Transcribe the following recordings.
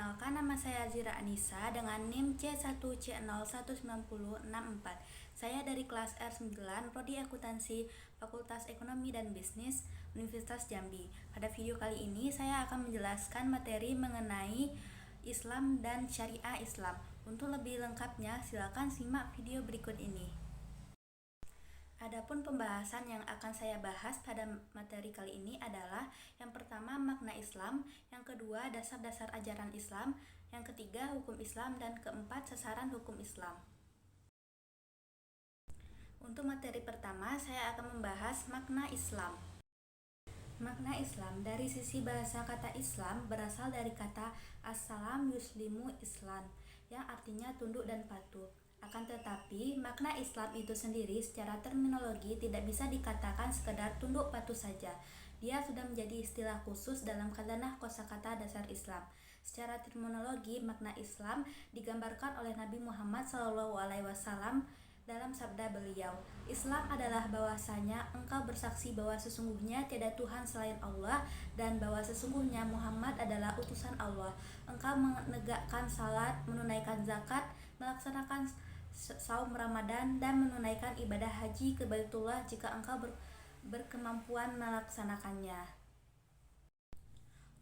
Perkenalkan, nama saya Zira Anissa dengan NIM C1C019064. Saya dari kelas R9, Prodi Akuntansi, Fakultas Ekonomi dan Bisnis, Universitas Jambi. Pada video kali ini saya akan menjelaskan materi mengenai Islam dan Syariah Islam. Untuk lebih lengkapnya, silakan simak video berikut ini. Adapun pembahasan yang akan saya bahas pada materi kali ini adalah yang pertama makna Islam, yang kedua dasar-dasar ajaran Islam, yang ketiga hukum Islam, dan keempat sasaran hukum Islam. Untuk materi pertama saya akan membahas makna Islam. Makna Islam dari sisi bahasa kata Islam berasal dari kata as-salam yuslimu islan yang artinya tunduk dan patuh. Akan tetapi, makna Islam itu sendiri secara terminologi tidak bisa dikatakan sekedar tunduk patuh saja. Dia sudah menjadi istilah khusus dalam kalanah kosakata dasar Islam. Secara terminologi, makna Islam digambarkan oleh Nabi Muhammad SAW dalam sabda beliau, Islam adalah bahwasanya engkau bersaksi bahwa sesungguhnya tiada Tuhan selain Allah dan bahwa sesungguhnya Muhammad adalah utusan Allah. Engkau menegakkan salat, menunaikan zakat, melaksanakan saum Ramadan, dan menunaikan ibadah haji ke Baitullah jika engkau berkemampuan melaksanakannya.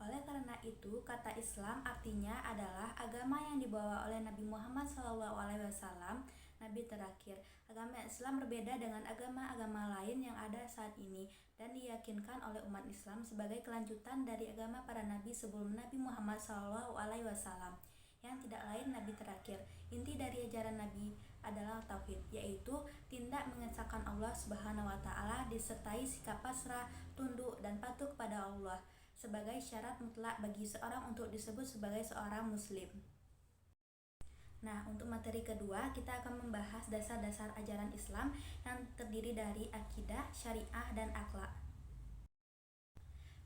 Oleh karena itu, kata Islam artinya adalah agama yang dibawa oleh Nabi Muhammad SAW, Nabi terakhir. Agama Islam berbeda dengan agama-agama lain yang ada saat ini dan diyakinkan oleh umat Islam sebagai kelanjutan dari agama para nabi sebelum Nabi Muhammad SAW, yang tidak lain Nabi terakhir. Inti dari ajaran Nabi adalah tauhid, yaitu tindak mengesahkan Allah Subhanahu wa Ta'ala disertai sikap pasrah, tunduk, dan patuh kepada Allah sebagai syarat mutlak bagi seorang untuk disebut sebagai seorang muslim. Nah, untuk materi kedua kita akan membahas dasar-dasar ajaran Islam yang terdiri dari akidah, syariah, dan akhlak.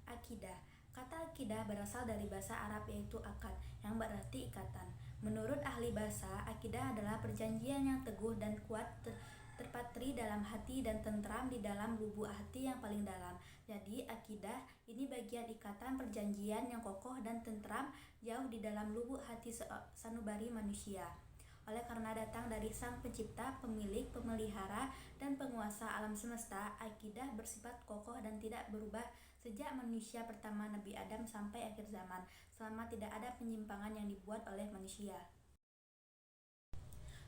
Akidah. Kata akidah berasal dari bahasa Arab yaitu akad, yang berarti ikatan. Menurut ahli bahasa, akidah adalah perjanjian yang teguh dan kuat terpatri dalam hati dan tentram di dalam lubuk hati yang paling dalam. Jadi akidah ini bagian ikatan perjanjian yang kokoh dan tentram jauh di dalam lubuk hati sanubari manusia. Oleh karena datang dari sang pencipta, pemilik, pemelihara, dan penguasa alam semesta, akidah bersifat kokoh dan tidak berubah sejak manusia pertama Nabi Adam sampai akhir zaman, selama tidak ada penyimpangan yang dibuat oleh manusia.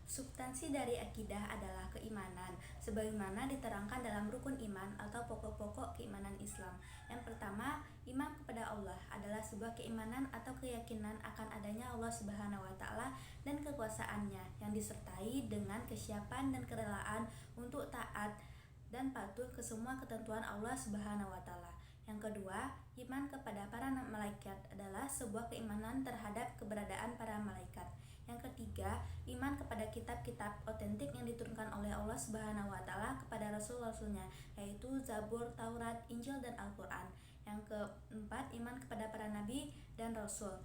Substansi dari akidah adalah keimanan, sebagaimana diterangkan dalam rukun iman atau pokok-pokok keimanan Islam. Yang pertama, iman kepada Allah adalah sebuah keimanan atau keyakinan akan adanya Allah Subhanahu wa Ta'ala dan kekuasaannya yang disertai dengan kesiapan dan kerelaan untuk taat dan patuh ke semua ketentuan Allah Subhanahu wa Ta'ala. Yang kedua, iman kepada para malaikat adalah sebuah keimanan terhadap keberadaan para malaikat. Yang ketiga, iman kepada kitab-kitab otentik yang diturunkan oleh Allah Subhanahu wa Ta'ala kepada rasul-rasulnya, yaitu Zabur, Taurat, Injil, dan Al-Quran. Yang keempat, iman kepada para nabi dan rasul,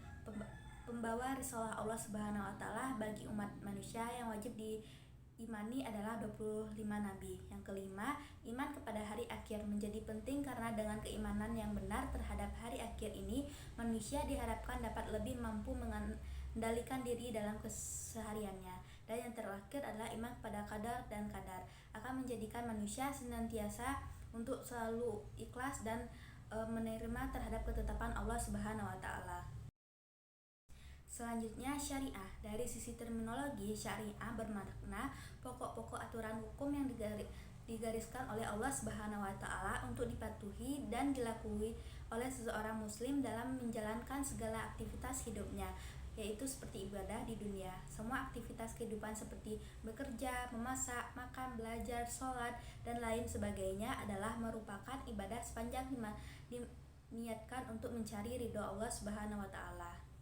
pembawa risalah Allah Subhanahu wa Ta'ala bagi umat manusia yang wajib diimani adalah 25 nabi. Yang kelima, iman kepada hari akhir menjadi penting karena dengan keimanan yang benar terhadap hari akhir ini, manusia diharapkan dapat lebih mampu mengendalikan diri dalam kesehariannya. Dan yang terakhir adalah iman kepada qadar dan qadar akan menjadikan manusia senantiasa untuk selalu ikhlas dan menerima terhadap ketetapan Allah Subhanahu wa Ta'ala. Selanjutnya, syariah. Dari sisi terminologi, syariah bermakna pokok-pokok aturan hukum yang digariskan oleh Allah Subhanahu wa Ta'ala untuk dipatuhi dan dilakui oleh seseorang muslim dalam menjalankan segala aktivitas hidupnya, yaitu seperti ibadah di dunia. Semua aktivitas kehidupan seperti bekerja, memasak, makan, belajar, sholat, dan lain sebagainya adalah merupakan ibadah sepanjang diniatkan untuk mencari ridho Allah Subhanahu wa Ta'ala.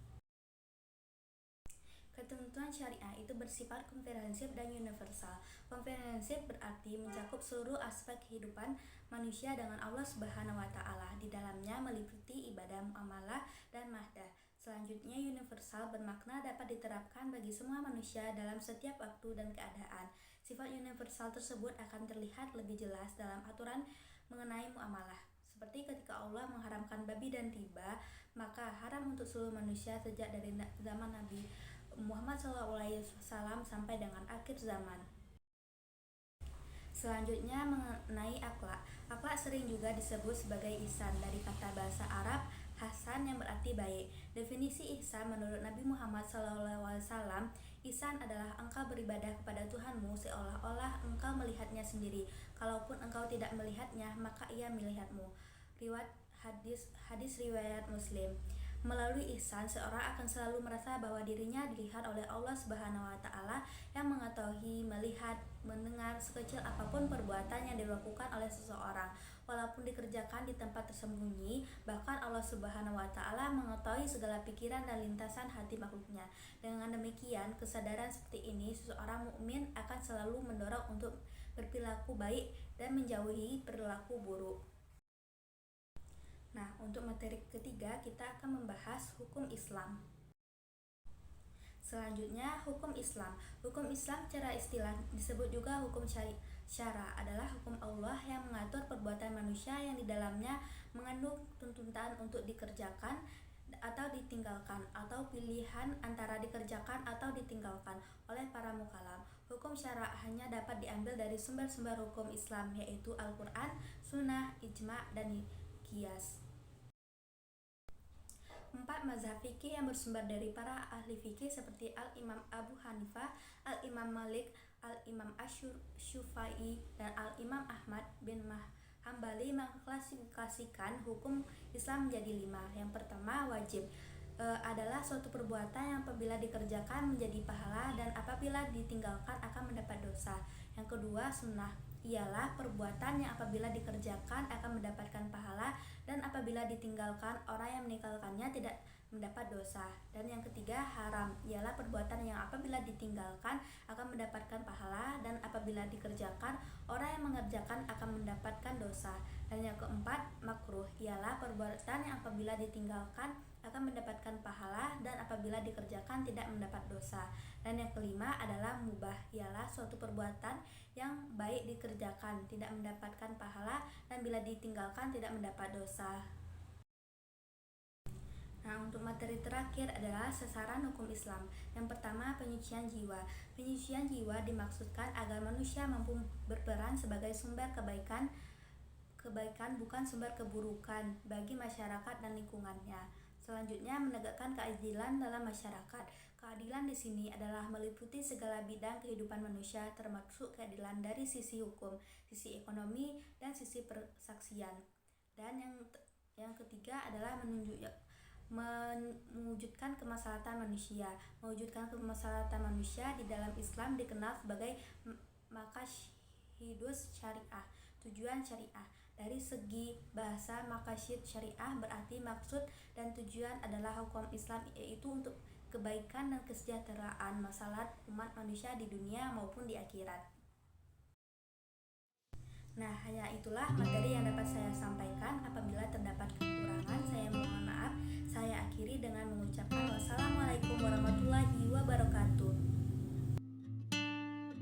Ketentuan syariah itu bersifat komprehensif dan universal. Komprehensif berarti mencakup seluruh aspek kehidupan manusia dengan Allah Subhanahu wa Ta'ala. Di dalamnya meliputi ibadah, muamalah, dan mahdah. Selanjutnya, universal bermakna dapat diterapkan bagi semua manusia dalam setiap waktu dan keadaan. Sifat universal tersebut akan terlihat lebih jelas dalam aturan mengenai muamalah. Seperti ketika Allah mengharamkan babi dan tiba, maka haram untuk seluruh manusia sejak dari zaman Nabi Muhammad SAW sampai dengan akhir zaman. Selanjutnya mengenai akhlak. Akhlak sering juga disebut sebagai ihsan dari kata bahasa Arab hasan yang berarti baik. Definisi ihsan menurut Nabi Muhammad SAW, ihsan adalah engkau beribadah kepada Tuhanmu seolah-olah engkau melihatnya sendiri. Kalaupun engkau tidak melihatnya, maka ia melihatmu. Riwayat hadis riwayat Muslim. Melalui ihsan, seorang akan selalu merasa bahwa dirinya dilihat oleh Allah Subhanahu wa taala yang mengetahui, melihat, mendengar sekecil apapun perbuatan yang dilakukan oleh seseorang, walaupun dikerjakan di tempat tersembunyi. Bahkan Allah Subhanahu wa taala mengetahui segala pikiran dan lintasan hati makhluknya. Dengan demikian, kesadaran seperti ini seseorang mukmin akan selalu mendorong untuk berperilaku baik dan menjauhi perilaku buruk. Nah, untuk materi ketiga kita akan membahas hukum Islam. Selanjutnya, hukum Islam. Hukum Islam secara istilah disebut juga hukum syara, adalah hukum Allah yang mengatur perbuatan manusia yang di dalamnya mengandung tuntutan untuk dikerjakan atau ditinggalkan, atau pilihan antara dikerjakan atau ditinggalkan oleh para mukallaf. Hukum syara hanya dapat diambil dari sumber-sumber hukum Islam, yaitu Al-Quran, Sunnah, Ijma', dan Qiyas. 4 mazhab fikih yang bersumber dari para ahli fikih seperti Al-Imam Abu Hanifah, Al-Imam Malik, Al-Imam Asy-Syufi'i, dan Al-Imam Ahmad bin Hambali mengklasifikasikan hukum Islam menjadi 5. Yang pertama, wajib adalah suatu perbuatan yang apabila dikerjakan menjadi pahala dan apabila ditinggalkan akan mendapat dosa. Yang kedua, sunnah ialah perbuatan yang apabila dikerjakan akan mendapatkan pahala dan apabila ditinggalkan orang yang meninggalkannya tidak mendapat dosa. Dan yang ketiga, haram ialah perbuatan yang apabila ditinggalkan akan mendapatkan pahala dan apabila dikerjakan orang yang mengerjakan akan mendapatkan dosa. Dan yang keempat, makruh ialah perbuatan yang apabila ditinggalkan akan mendapatkan pahala dan apabila dikerjakan tidak mendapat dosa. Dan yang kelima adalah mubah, ialah suatu perbuatan yang baik dikerjakan tidak mendapatkan pahala dan bila ditinggalkan tidak mendapat dosa. Nah, untuk materi terakhir adalah sasaran hukum Islam. Yang pertama, penyucian jiwa. Penyucian jiwa dimaksudkan agar manusia mampu berperan sebagai sumber kebaikan bukan sumber keburukan bagi masyarakat dan lingkungannya. Selanjutnya, menegakkan keadilan dalam masyarakat. Keadilan di sini adalah meliputi segala bidang kehidupan manusia, termasuk keadilan dari sisi hukum, sisi ekonomi, dan sisi persaksian. Dan yang ketiga adalah mewujudkan kemaslahatan manusia. Mewujudkan kemaslahatan manusia di dalam Islam dikenal sebagai maqasidus syariah, tujuan syariah. Dari segi bahasa, maqasid syariah berarti maksud dan tujuan adalah hukum Islam, yaitu untuk kebaikan dan kesejahteraan maslahat umat manusia di dunia maupun di akhirat. Nah, hanya itulah materi yang dapat saya sampaikan. Apabila terdapat kekurangan, saya mohon maaf. Saya akhiri dengan mengucapkan wassalamualaikum warahmatullahi wabarakatuh.